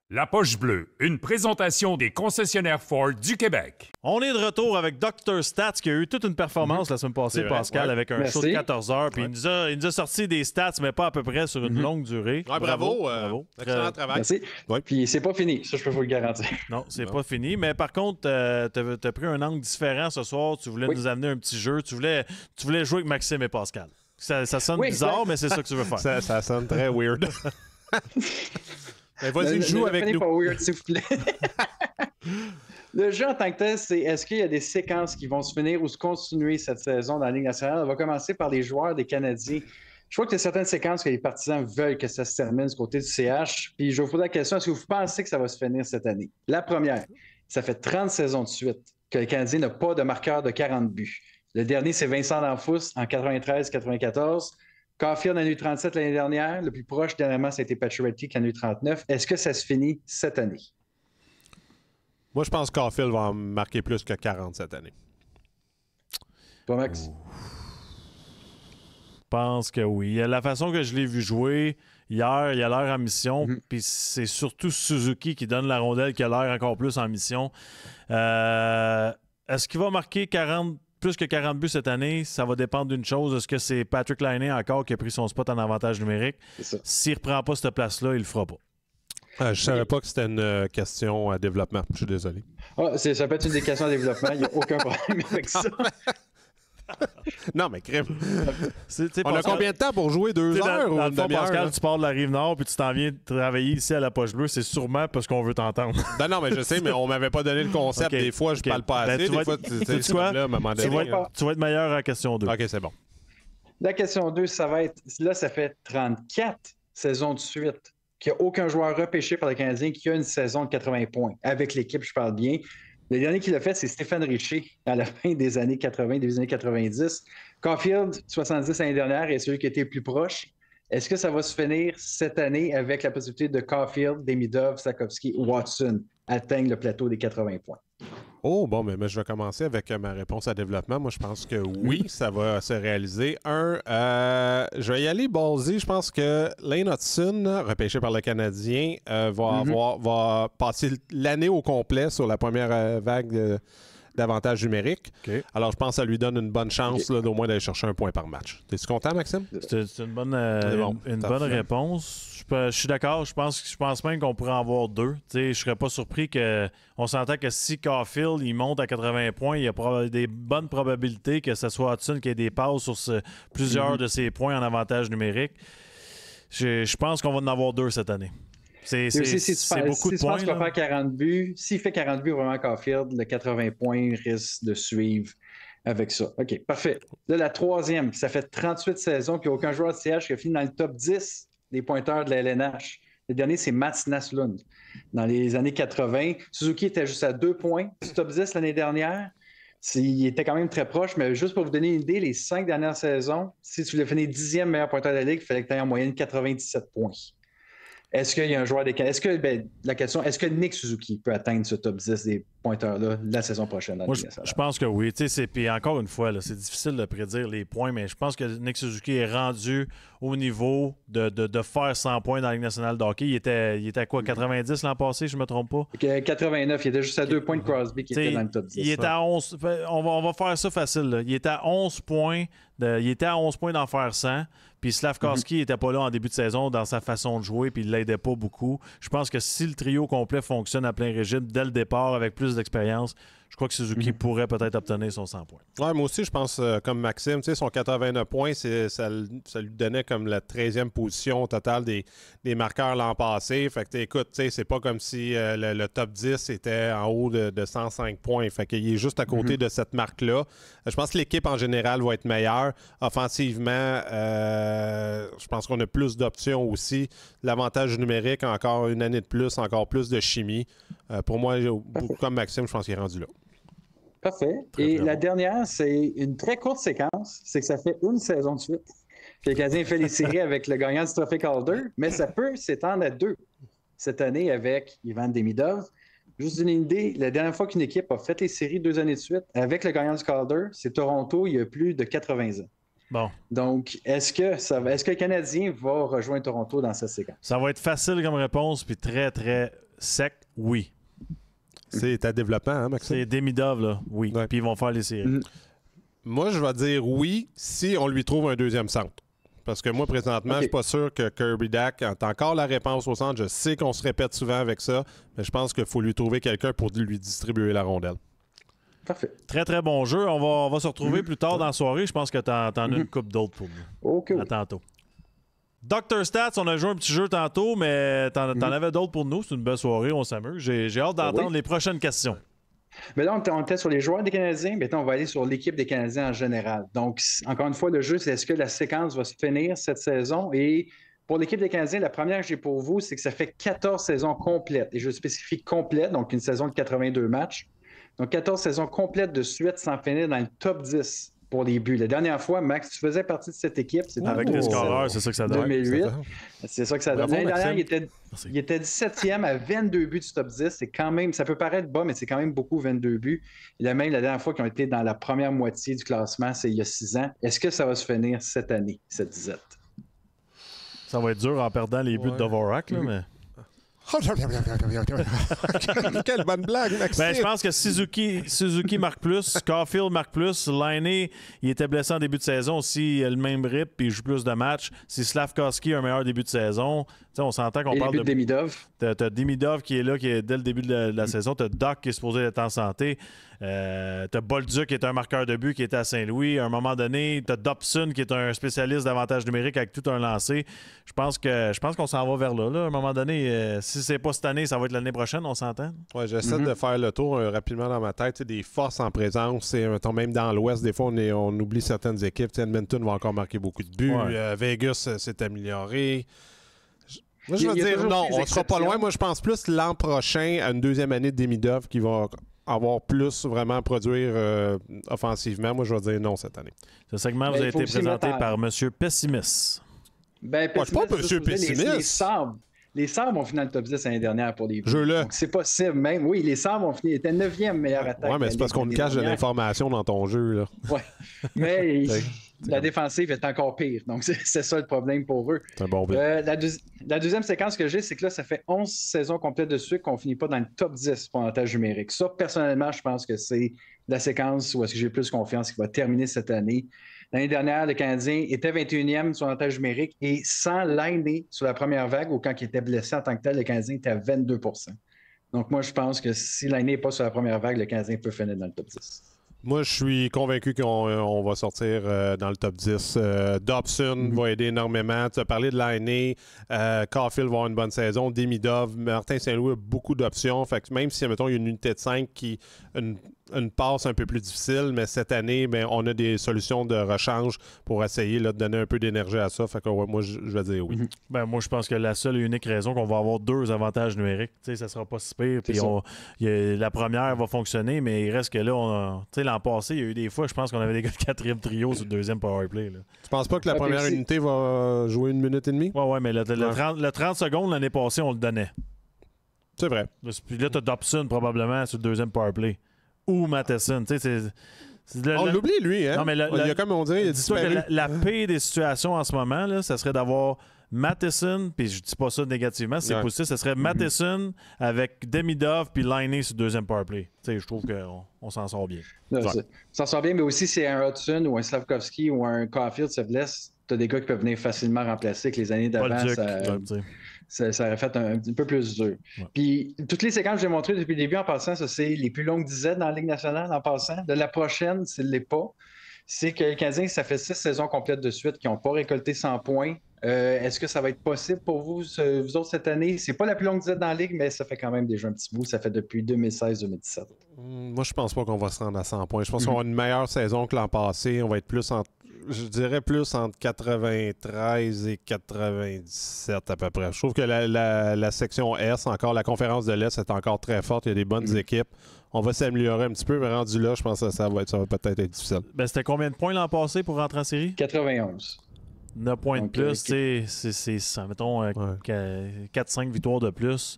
La Poche Bleue, une présentation des concessionnaires Ford du Québec. On est de retour avec Dr. Stats qui a eu toute une performance la semaine passée, Pascal, avec un show de 14 heures. Puis il nous a sorti des stats, mais pas à peu près sur une longue durée. Ouais, bravo. Excellent travail. Merci. Ouais. Puis c'est pas fini, ça je peux vous le garantir. Non, c'est pas fini. Mais par contre, t'as pris un angle différent ce soir. Tu voulais nous amener un petit jeu. Tu voulais jouer avec Maxime et Pascal. Ça sonne bizarre, mais c'est ça que tu veux faire. Ça sonne très weird. Ben, vas-y, joue avec nous. Pas weird, s'il vous plaît. Le jeu en tant que tel, c'est est-ce qu'il y a des séquences qui vont se finir ou se continuer cette saison dans la Ligue nationale? On va commencer par les joueurs des Canadiens. Je crois qu'il y a certaines séquences que les partisans veulent que ça se termine du côté du CH. Puis je vais vous poser la question, est-ce que vous pensez que ça va se finir cette année? La première, ça fait 30 saisons de suite que le Canadien n'a pas de marqueur de 40 buts. Le dernier, c'est Vincent D'Anfous en 93-94. Caulfield en a eu 37 l'année dernière. Le plus proche, dernièrement, ça a été Pacioretty qui en a eu 39. Est-ce que ça se finit cette année? Moi, je pense que Caulfield va en marquer plus que 40 cette année. Toi, Max? Je pense que oui. La façon que je l'ai vu jouer hier, il a l'air en mission. Puis c'est surtout Suzuki qui donne la rondelle qui a l'air encore plus en mission. Est-ce qu'il va marquer plus que 40 buts cette année? Ça va dépendre d'une chose. Est-ce que c'est Patrick Laine encore qui a pris son spot en avantage numérique? S'il ne reprend pas cette place-là, il ne le fera pas. Je savais pas que c'était une question à développement. Je suis désolé. Ça peut être une des questions à développement. Il n'y a aucun problème avec ça. Non, mais crème. On a combien de temps pour jouer? 2 heures ou une demi-heure? Pascal, tu pars de la Rive-Nord puis tu t'en viens travailler ici à la Poche Bleue, c'est sûrement parce qu'on veut t'entendre. Non, mais je sais, mais on m'avait pas donné le concept. Des fois, je parle pas assez. Des fois, tu vas être meilleur à la question 2. OK, c'est bon. La question 2, ça va être... Là, ça fait 34 saisons de suite qu'il n'y a aucun joueur repêché par le Canadien qui a une saison de 80 points. Avec l'équipe, je parle bien. Le dernier qui l'a fait, c'est Stéphane Richer, à la fin des années 80, début des années 90. Caulfield, 70 l'année dernière, est celui qui était le plus proche. Est-ce que ça va se finir cette année avec la possibilité de Caulfield, Demidov, Sakowski, Watson atteignent le plateau des 80 points? Oh, bon, mais je vais commencer avec ma réponse à développement. Moi, je pense que oui, ça va se réaliser. Je vais y aller ballsy. Je pense que Lane Hutson, repêché par le Canadien, va passer l'année au complet sur la première vague d'avantages numériques. Okay. Alors, je pense que ça lui donne une bonne chance d'au moins d'aller chercher un point par match. Es-tu content, Maxime? C'est une bonne, bonne réponse. Je suis d'accord. Je pense même qu'on pourrait en avoir 2. Je ne serais pas surpris qu'on s'entend que si Caulfield il monte à 80 points, il y a des bonnes probabilités que ce soit Hudson qui ait des passes sur plusieurs de ses points en avantage numérique. Je pense qu'on va en avoir 2 cette année. C'est beaucoup de points. Si tu penses qu'il va faire 40 buts, s'il fait 40 buts vraiment Caulfield, le 80 points risque de suivre avec ça. OK, parfait. Là, la troisième, ça fait 38 saisons qu'il n'y a aucun joueur de CH qui a fini dans le top 10 des pointeurs de la LNH. Le dernier, c'est Mats Naslund. Dans les années 80, Suzuki était juste à 2 points du top 10 l'année dernière. Il était quand même très proche, mais juste pour vous donner une idée, les 5 dernières saisons, si tu voulais finir 10e meilleur pointeur de la Ligue, il fallait que tu aies en moyenne 97 points. Est-ce qu'il y a un joueur la question, est-ce que Nick Suzuki peut atteindre ce top 10 des pointeurs-là la saison prochaine? Moi, je pense que oui. Puis encore une fois, c'est difficile de prédire les points, mais je pense que Nick Suzuki est rendu au niveau de faire 100 points dans la Ligue nationale de hockey. Il était à quoi, 90 l'an passé, je ne me trompe pas? 89, il était juste à 2 points de Crosby qui était dans le top 10. Il était à 11. On va faire ça facile. Là. Il était à 11 points. Il était à 11 points d'en faire 100. Puis Slavkovski n'était pas là en début de saison dans sa façon de jouer, puis il ne l'aidait pas beaucoup. Je pense que si le trio complet fonctionne à plein régime dès le départ avec plus d'expérience, je crois que Suzuki pourrait peut-être obtenir son 100 points. Ouais, moi aussi, je pense, comme Maxime, son 89 points, ça lui donnait comme la 13e position au total des marqueurs l'an passé. Fait que, écoute, c'est pas comme si le top 10 était en haut de 105 points. Fait qu'il est juste à côté de cette marque-là. Je pense que l'équipe, en général, va être meilleure. Offensivement, je pense qu'on a plus d'options aussi. L'avantage numérique, encore une année de plus, encore plus de chimie. Pour moi, comme Maxime, je pense qu'il est rendu là. Parfait. Et la dernière, c'est une très courte séquence. C'est que ça fait une saison de suite que le Canadien fait les séries avec le gagnant du Trophée Calder, mais ça peut s'étendre à 2 cette année avec Ivan Demidov. Juste une idée, la dernière fois qu'une équipe a fait les séries 2 années de suite avec le gagnant du Calder, c'est Toronto il y a plus de 80 ans. Bon. Donc, est-ce que le Canadien va rejoindre Toronto dans cette séquence? Ça va être facile comme réponse, puis très, très sec, oui. C'est à développement, hein, Maxime? C'est Demidov, là, oui. Ouais. Puis ils vont faire les séries. Moi, je vais dire oui si on lui trouve un deuxième centre. Parce que moi, présentement, je suis pas sûr que Kirby Dach ait encore la réponse au centre. Je sais qu'on se répète souvent avec ça, mais je pense qu'il faut lui trouver quelqu'un pour lui distribuer la rondelle. Parfait. Très, très bon jeu. On va se retrouver plus tard dans la soirée. Je pense que tu en as une coupe d'autres pour nous. OK. À tantôt. Dr. Stats, on a joué un petit jeu tantôt, mais t'en avais d'autres pour nous. C'est une belle soirée, on s'amuse. J'ai hâte d'entendre les prochaines questions. Mais là, on était sur les joueurs des Canadiens. Maintenant, on va aller sur l'équipe des Canadiens en général. Donc, encore une fois, le jeu, c'est est-ce que la séquence va se finir cette saison? Et pour l'équipe des Canadiens, la première que j'ai pour vous, c'est que ça fait 14 saisons complètes. Et je spécifie complète, donc une saison de 82 matchs. Donc, 14 saisons complètes de suite sans finir dans le top 10 pour les buts. La dernière fois, Max, tu faisais partie de cette équipe. C'était avec les scoreurs, c'est ça que ça donne. 2008. C'est ça que ça donne. Bravo, L'année dernière, Maxime. il était 17e à 22 buts du top 10. C'est quand même, ça peut paraître bas, mais c'est quand même beaucoup, 22 buts. Il a même la dernière fois qu'ils ont été dans la première moitié du classement, c'est il y a 6 ans. Est-ce que ça va se finir cette année, cette disette? Ça va être dur en perdant les buts de Dvorak, là, mais... Quelle bonne blague, Maxime! Ben, je pense que Suzuki marque plus, Caulfield marque plus, Laine, il était blessé en début de saison aussi, il a le même rythme puis il joue plus de matchs. Si Slavkovski a un meilleur début de saison, on s'entend qu'on parle de Demidov. T'as Demidov qui est là, qui est dès le début de la saison. T'as Doc qui est supposé être en santé. T'as Bolduc qui est un marqueur de but qui était à Saint-Louis. À un moment donné, t'as Dobson qui est un spécialiste d'avantage numérique avec tout un lancé. Je pense qu'on s'en va vers là. À un moment donné, si c'est pas cette année, ça va être l'année prochaine, on s'entend? Ouais, j'essaie de faire le tour rapidement dans ma tête. Des forces en présence. Même dans l'Ouest, des fois, on oublie certaines équipes. Edmonton va encore marquer beaucoup de buts. Ouais. Vegas s'est amélioré. Moi, je veux dire, non, on ne sera pas loin. Moi, je pense plus l'an prochain à une deuxième année de Demidov qui va avoir plus vraiment à produire offensivement. Moi, je vais dire non cette année. Ce segment vous a été présenté par M. Pessimiste. Ben, je suis pas M. Pessimiste. Les Sabres ont fini dans le top 10 l'année dernière pour les buts. Donc, c'est possible même. Oui, les Sabres ont fini. Ils étaient 9e meilleure attaque. Oui, mais c'est parce qu'on te cache de l'information dans ton jeu. Oui. Mais la défensive est encore pire. Donc, c'est ça le problème pour eux. C'est un bon but. La deuxième séquence que j'ai, c'est que là, ça fait 11 saisons complètes de suite qu'on ne finit pas dans le top 10 pour l'avantage numérique. Ça, personnellement, je pense que c'est la séquence où est-ce que j'ai plus confiance qui va terminer cette année. L'année dernière, le Canadien était 21e sur l'avantage numérique et sans Laine sur la première vague ou quand il était blessé en tant que tel, le Canadien était à 22 %. Donc, moi, je pense que si Laine n'est pas sur la première vague, le Canadien peut finir dans le top 10. Moi, je suis convaincu qu'on va sortir dans le top 10. Dobson va aider énormément. Tu as parlé de Laine. Caulfield va avoir une bonne saison. Demidov, Martin Saint-Louis a beaucoup d'options. Fait que même si, mettons, il y a une unité de 5 qui une passe un peu plus difficile, mais cette année, on a des solutions de rechange pour essayer de donner un peu d'énergie à ça. Fait que moi, je vais dire oui. Moi, je pense que la seule et unique raison qu'on va avoir 2 avantages numériques, ça sera pas si pire. Puis la première va fonctionner, mais il reste que là, l'an passé, il y a eu des fois, je pense qu'on avait des gars de 4e trio sur le deuxième powerplay. Tu penses pas que la première unité va jouer 1 minute et demie? Oui, mais le 30 secondes l'année passée, on le donnait. C'est vrai. Puis là, tu as Dobson probablement sur le deuxième powerplay. Ou Matheson. On l'oublie, lui. Hein? Non, mais il y a comme on dirait, il a dis-toi que la pire des situations en ce moment, là, ça serait d'avoir Matheson, puis je dis pas ça négativement, c'est positif, ça serait Matheson avec Demidov puis Laine sur le deuxième powerplay. Je trouve qu'on s'en sort bien. On s'en sort bien, mais aussi si un Hudson ou un Slavkovski ou un Caulfield se blesse, tu as des gars qui peuvent venir facilement remplacer que les années d'avant. Ça aurait fait un peu plus dur. Ouais. Puis, toutes les séquences que j'ai montrées depuis le début, en passant, ça, c'est les plus longues dizaines dans la Ligue nationale, en passant. De la prochaine, s'il ne l'est pas, c'est que les Canadiens, ça fait 6 saisons complètes de suite qui n'ont pas récolté 100 points. Est-ce que ça va être possible pour vous autres cette année? C'est pas la plus longue dizaine dans la Ligue, mais ça fait quand même déjà un petit bout. Ça fait depuis 2016-2017. Moi, je pense pas qu'on va se rendre à 100 points. Je pense qu'on va avoir une meilleure saison que l'an passé. On va être plus je dirais plus entre 93 et 97 à peu près. Je trouve que la section S, encore la conférence de l'Est, est encore très forte. Il y a des bonnes équipes. On va s'améliorer un petit peu, mais rendu là, je pense que ça va peut-être être difficile. C'était combien de points l'an passé pour rentrer en série? 91. 9 points de plus, c'est mettons 4-5 victoires de plus.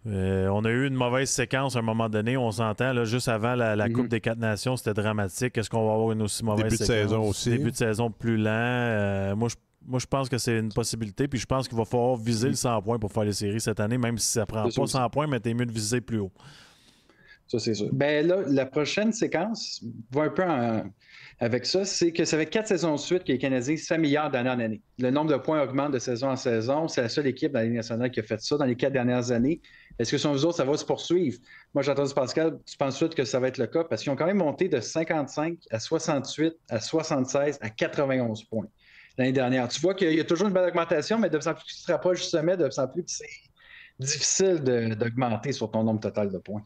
On a eu une mauvaise séquence à un moment donné, on s'entend, là, juste avant la Coupe des 4 Nations, c'était dramatique. Est-ce qu'on va avoir une aussi mauvaise séquence? Début de saison aussi. Début de saison plus lent. Moi, Moi, je pense que c'est une possibilité. Puis je pense qu'il va falloir viser le 100 points pour faire les séries cette année, même si ça prend pas 100 points, mais t'es mieux de viser plus haut. Ça, c'est sûr. Ben là, la prochaine séquence va un peu avec ça, c'est que ça fait 4 saisons de suite que les Canadiens s'améliorent d'année en année. Le nombre de points augmente de saison en saison. C'est la seule équipe dans la Ligue nationale qui a fait ça dans les 4 dernières années. Est-ce que selon vous autres, ça va se poursuivre? Moi, j'ai entendu Pascal, tu penses suite que ça va être le cas parce qu'ils ont quand même monté de 55 à 68 à 76 à 91 points l'année dernière. Tu vois qu'il y a toujours une belle augmentation, mais de plus en plus que tu te rapproches du sommet, de plus en plus que c'est difficile d'augmenter sur ton nombre total de points.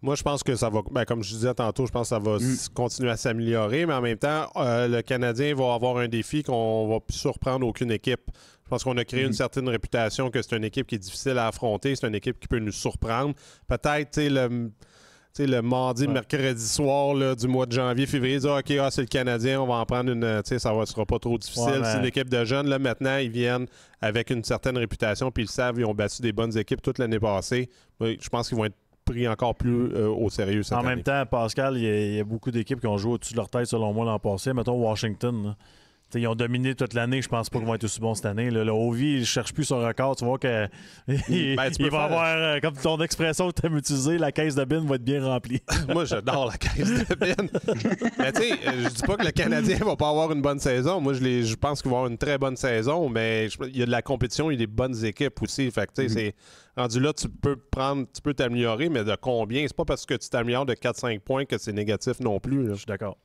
Moi, je pense que ça va, comme je disais tantôt, je pense que ça va continuer à s'améliorer, mais en même temps, le Canadien va avoir un défi qu'on va plus surprendre aucune équipe. Je pense qu'on a créé une certaine réputation que c'est une équipe qui est difficile à affronter, c'est une équipe qui peut nous surprendre. Peut-être, le mardi, mercredi soir là, du mois de janvier, février, dire OK, c'est le Canadien, on va en prendre une. Ça ne sera pas trop difficile. C'est une équipe de jeunes. Là, maintenant, ils viennent avec une certaine réputation, puis ils le savent, ils ont battu des bonnes équipes toute l'année passée. Je pense qu'ils vont être pris encore plus au sérieux cette année. En même temps, Pascal, il y a beaucoup d'équipes qui ont joué au-dessus de leur tête, selon moi, l'an passé. Mettons Washington. Là. Ils ont dominé toute l'année. Je pense pas qu'ils vont être aussi bons cette année. Le Ovi, il ne cherche plus son record. Tu vois qu'il va avoir, comme ton expression que tu aimes utiliser, la caisse de bin va être bien remplie. Moi, j'adore la caisse de bin. Mais tu sais, je dis pas que le Canadien va pas avoir une bonne saison. Moi, je pense qu'il va avoir une très bonne saison, mais il y a de la compétition, il y a des bonnes équipes aussi. Fait que tu sais, c'est rendu là, tu peux t'améliorer, mais de combien? C'est pas parce que tu t'améliores de 4-5 points que c'est négatif non plus. Là. Je suis d'accord.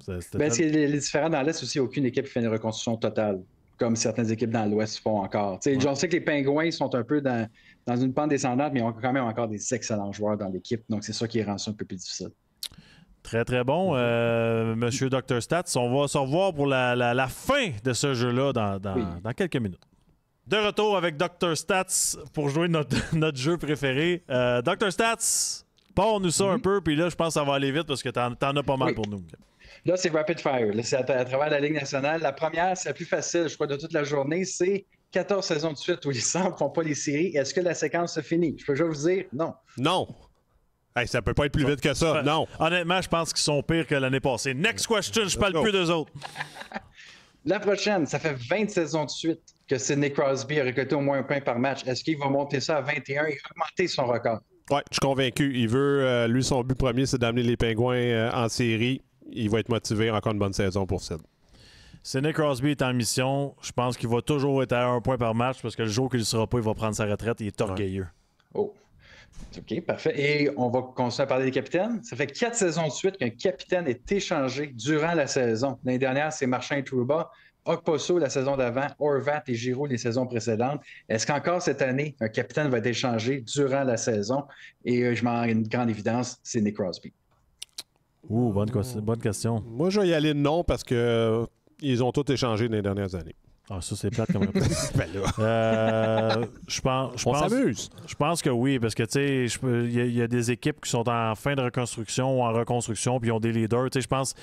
C'est les différents dans l'Est aussi, aucune équipe fait une reconstruction totale, comme certaines équipes dans l'Ouest font encore. Je sais que les Pingouins sont un peu dans une pente descendante, mais ils ont quand même encore des excellents joueurs dans l'équipe. Donc, c'est ça qui rend ça un peu plus difficile. Très, très bon. Monsieur Dr. Stats, on va se revoir pour la fin de ce jeu-là dans quelques minutes. De retour avec Dr. Stats pour jouer notre jeu préféré. Dr. Stats, parle-nous ça un peu, puis là, je pense que ça va aller vite parce que t'en as pas mal pour nous. Là, c'est Rapid Fire. Là, c'est à travers la Ligue nationale. La première, c'est la plus facile, je crois, de toute la journée. C'est 14 saisons de suite où les Sabres ne font pas les séries. Est-ce que la séquence se finit? Je peux juste vous dire non. Non. Hey, ça peut pas être plus vite que ça. Non. Honnêtement, je pense qu'ils sont pires que l'année passée. Next question, je parle plus d'eux autres. La prochaine, ça fait 20 saisons de suite que Sidney Crosby a récolté au moins un point par match. Est-ce qu'il va monter ça à 21 et augmenter son record? Oui, je suis convaincu. Il veut, lui, son but premier, c'est d'amener les Pingouins en série. Il va être motivé. Encore une bonne saison pour Sid. Sidney Crosby est en mission. Je pense qu'il va toujours être à 1 point par match parce que le jour qu'il ne sera pas, il va prendre sa retraite. Il est orgueilleux. Oh. OK, parfait. Et on va continuer à parler des capitaines. Ça fait 4 saisons de suite qu'un capitaine est échangé durant la saison. L'année dernière, c'est Marchand et Trouba. Okposo la saison d'avant, Horvat et Giroux les saisons précédentes. Est-ce qu'encore cette année, un capitaine va être échangé durant la saison? Et je m'en ai une grande évidence, c'est Nick Crosby. Bonne question. Moi, je vais y aller non parce que ils ont tous échangé dans les dernières années. Ah, ça, c'est plate comme réponse. On s'amuse. Je pense que oui, parce que, tu sais, il y a des équipes qui sont en fin de reconstruction ou en reconstruction, puis ils ont des leaders. Tu sais, je pense,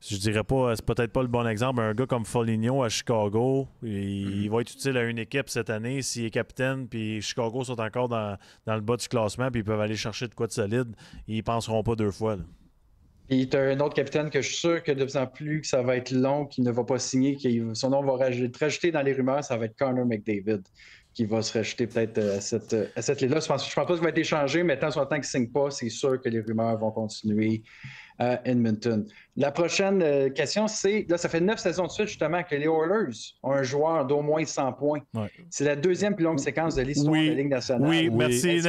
je dirais pas, c'est peut-être pas le bon exemple, un gars comme Foligno à Chicago, il va être utile à une équipe cette année s'il est capitaine, puis Chicago sont encore dans le bas du classement, puis ils peuvent aller chercher de quoi de solide. Ils penseront pas 2 fois, là. Et tu as un autre capitaine que je suis sûr que de plus en plus que ça va être long, qui ne va pas signer, son nom va être rajouté dans les rumeurs, ça va être Connor McDavid qui va se rajouter peut-être à cette ligne-là. Je pense pas qu'il va être échangé, mais tant soit temps qu'il ne signe pas, c'est sûr que les rumeurs vont continuer à Edmonton. La prochaine question, c'est, là, ça fait 9 saisons de suite, justement, que les Oilers ont un joueur d'au moins 100 points. Ouais. C'est la deuxième plus longue séquence de l'histoire de la Ligue nationale. Oui, merci.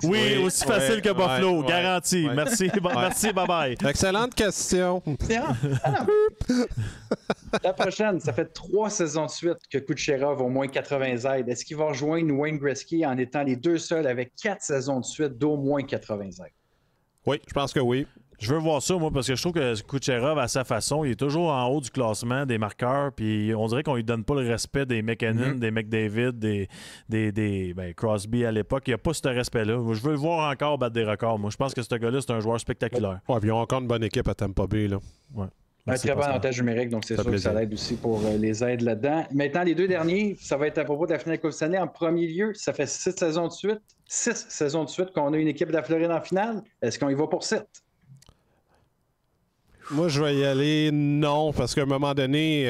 Oui, aussi facile que Buffalo, garanti. Ouais. Merci, merci, bye-bye. Excellente question. La prochaine, ça fait 3 saisons de suite que Kucherov a au moins 80 aides. Est-ce qu'il va rejoindre Wayne Gretzky en étant les deux seuls avec 4 saisons de suite d'au moins 80 aides? Oui, je pense que oui. Je veux voir ça, moi, parce que je trouve que Kucherov, à sa façon, il est toujours en haut du classement des marqueurs, puis on dirait qu'on lui donne pas le respect des McKinnon, des McDavid, des Crosby à l'époque. Il n'y a pas ce respect-là. Je veux le voir encore battre des records. Moi, je pense que ce gars-là, c'est un joueur spectaculaire. Ouais, puis ils ont encore une bonne équipe à Tampa Bay, là. Ouais. Un très bon avantage numérique, donc c'est sûr que ça l'aide aussi pour les aides là-dedans. Maintenant, les 2 derniers, ça va être à propos de la finale Coupe Stanley. En premier lieu, ça fait 6 saisons de suite qu'on a une équipe de la Floride en finale. Est-ce qu'on y va pour 7? Moi, je vais y aller non, parce qu'à un moment donné,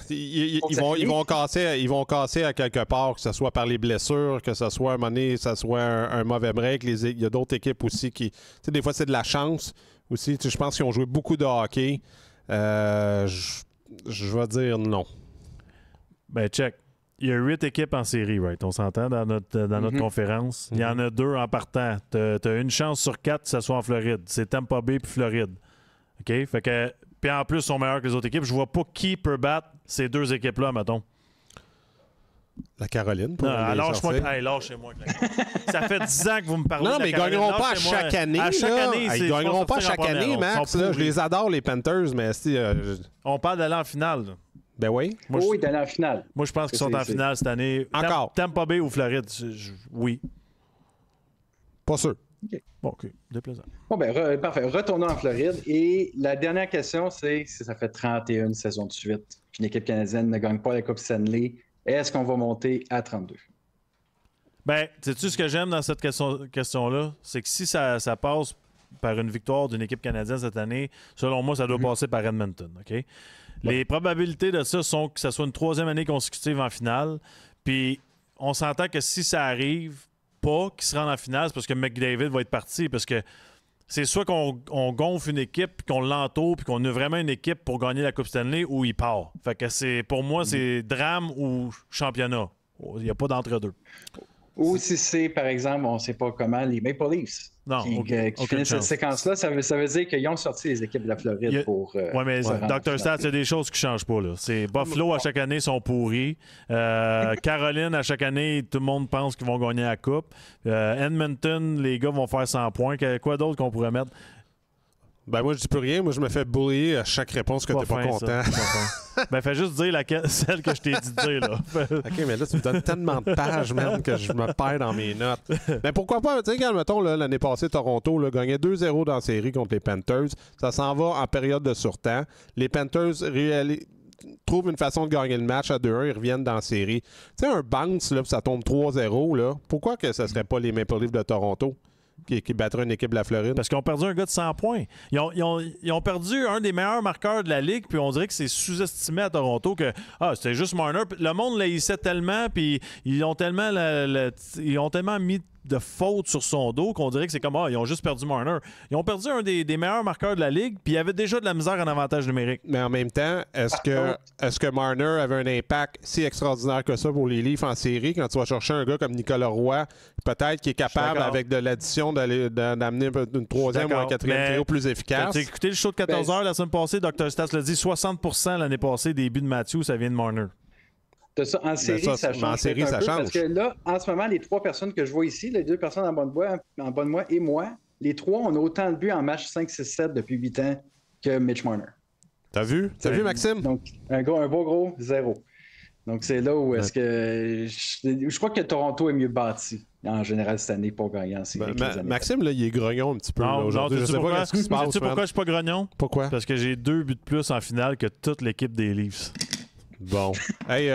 ils vont casser à quelque part, que ce soit par les blessures, que ce soit à un moment donné, que ce soit un mauvais break. Il y a d'autres équipes aussi qui... Tu sais, des fois, c'est de la chance aussi. Je pense qu'ils ont joué beaucoup de hockey. Je vais dire non. Ben, check. Il y a 8 équipes en série, right? On s'entend dans notre conférence. Il y en a 2 en partant. Tu as une chance sur 4 que ce soit en Floride. C'est Tampa Bay puis Floride. OK? Fait que, puis en plus, ils sont meilleurs que les autres équipes. Je vois pas qui peut battre ces 2 équipes-là, mettons. La Caroline. Lâchez-moi. Ça fait 10 ans que vous me parlez. Non, mais ils ne gagneront pas à chaque année. Ils ne gagneront pas à chaque année, Max. Là, je les adore, les Panthers, mais on parle d'aller en finale. Là. Ben oui. Oui, d'aller en finale. Moi, je pense qu'ils sont en finale cette année. Encore. Tampa Bay ou Floride, oui. Pas sûr. OK. Bon, OK. Déplaisant. Bon, ben, parfait. Retournons en Floride. Et la dernière question, c'est si ça fait 31 saisons de suite qu'une équipe canadienne ne gagne pas la Coupe Stanley, est-ce qu'on va monter à 32? Ben, sais-tu ce que j'aime dans cette question-là? C'est que si ça passe par une victoire d'une équipe canadienne cette année, selon moi, ça doit passer par Edmonton. OK? Ouais. Les probabilités de ça sont que ce soit une 3e année consécutive en finale. Puis, on s'entend que si ça arrive pas, qu'ils se rendent en finale, c'est parce que McDavid va être parti. Parce que c'est soit qu'on gonfle une équipe, puis qu'on l'entoure, puis qu'on a vraiment une équipe pour gagner la Coupe Stanley, ou il part. Fait que pour moi, c'est drame ou championnat. Il n'y a pas d'entre-deux. Ou si c'est, par exemple, on ne sait pas comment, les Maple Leafs qui finissent cette séquence-là, ça veut dire qu'ils ont sorti les équipes de la Floride pour... Oui, mais Dr. Stats, il y a des choses qui ne changent pas. Là. C'est Buffalo, à chaque année, sont pourris. Caroline, à chaque année, tout le monde pense qu'ils vont gagner la Coupe. Edmonton, les gars vont faire 100 points. Quoi d'autre qu'on pourrait mettre? Ben moi, je dis plus rien. Moi, je me fais bullier à chaque réponse que t'es pas content. Ben, fais juste dire celle que je t'ai dit de dire, là. OK, mais là, tu me donnes tellement de pages, même, que je me perds dans mes notes. Mais pourquoi pas? Tu sais, quand, mettons, l'année passée, Toronto gagnait 2-0 dans la série contre les Panthers. Ça s'en va en période de surtemps. Les Panthers trouvent une façon de gagner le match à 2-1. Ils reviennent dans la série. Tu sais, un bounce, là, ça tombe 3-0, là. Pourquoi que ce serait pas les Maple Leafs de Toronto qui battraient une équipe de la Floride? Parce qu'ils ont perdu un gars de 100 points. Ils ont perdu un des meilleurs marqueurs de la Ligue, puis on dirait que c'est sous-estimé à Toronto que c'était juste Marner. Le monde l'haïssait tellement, puis ils ont tellement mis de fautes sur son dos qu'on dirait que c'est comme ils ont juste perdu Marner. Ils ont perdu un des meilleurs marqueurs de la Ligue, puis il y avait déjà de la misère en avantage numérique. Mais en même temps, est-ce que Marner avait un impact si extraordinaire que ça pour les Leafs en série quand tu vas chercher un gars comme Nicolas Roy, peut-être qui est capable, avec de l'addition, d'amener une 3e ou un 4e trio plus efficace? Tu as écouté le show de 14 heures la semaine passée, Dr. Stats l'a dit, 60% l'année passée des buts de Matthews, ça vient de Marner. Ça, en série, ça change. En série, ça change. Parce que là, en ce moment, les 3 personnes que je vois ici, les 2 personnes en bas de moi et moi, les 3, on a autant de buts en match 5-6-7 depuis 8 ans que Mitch Marner. T'as vu, Maxime? Donc, un beau gros 0. Donc, c'est là où est-ce que... Je crois que Toronto est mieux bâti, en général, cette année pour gagner en série. Maxime, là, il est grognon un petit peu aujourd'hui. Je sais pas ce qui se passe. Sais-tu pourquoi je suis pas grognon? Pourquoi? Parce que j'ai 2 buts de plus en finale que toute l'équipe des Leafs. Bon. Hey,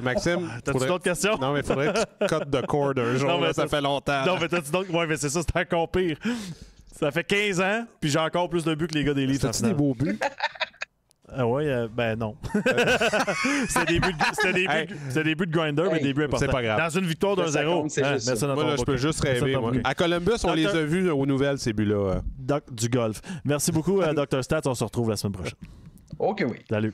Maxime. T'as-tu d'autres questions? Non, mais il faudrait que tu cotes de cord un jour. Là, ça fait longtemps. Non, mais t'as-tu d'autres? Ouais, mais c'est ça, c'est encore pire. Ça fait 15 ans, puis j'ai encore plus de buts que les gars des Leafs. C'est-tu des beaux buts? Ah ouais, ben non. C'était des buts de grinder, mais des buts importants. C'est pas grave. Dans une victoire d'un 0. Moi, là, je peux juste rêver. Moi. À Columbus, on les a vus aux nouvelles, ces buts-là. Du golf. Merci beaucoup, Dr. Stats. On se retrouve la semaine prochaine. OK, oui. Salut.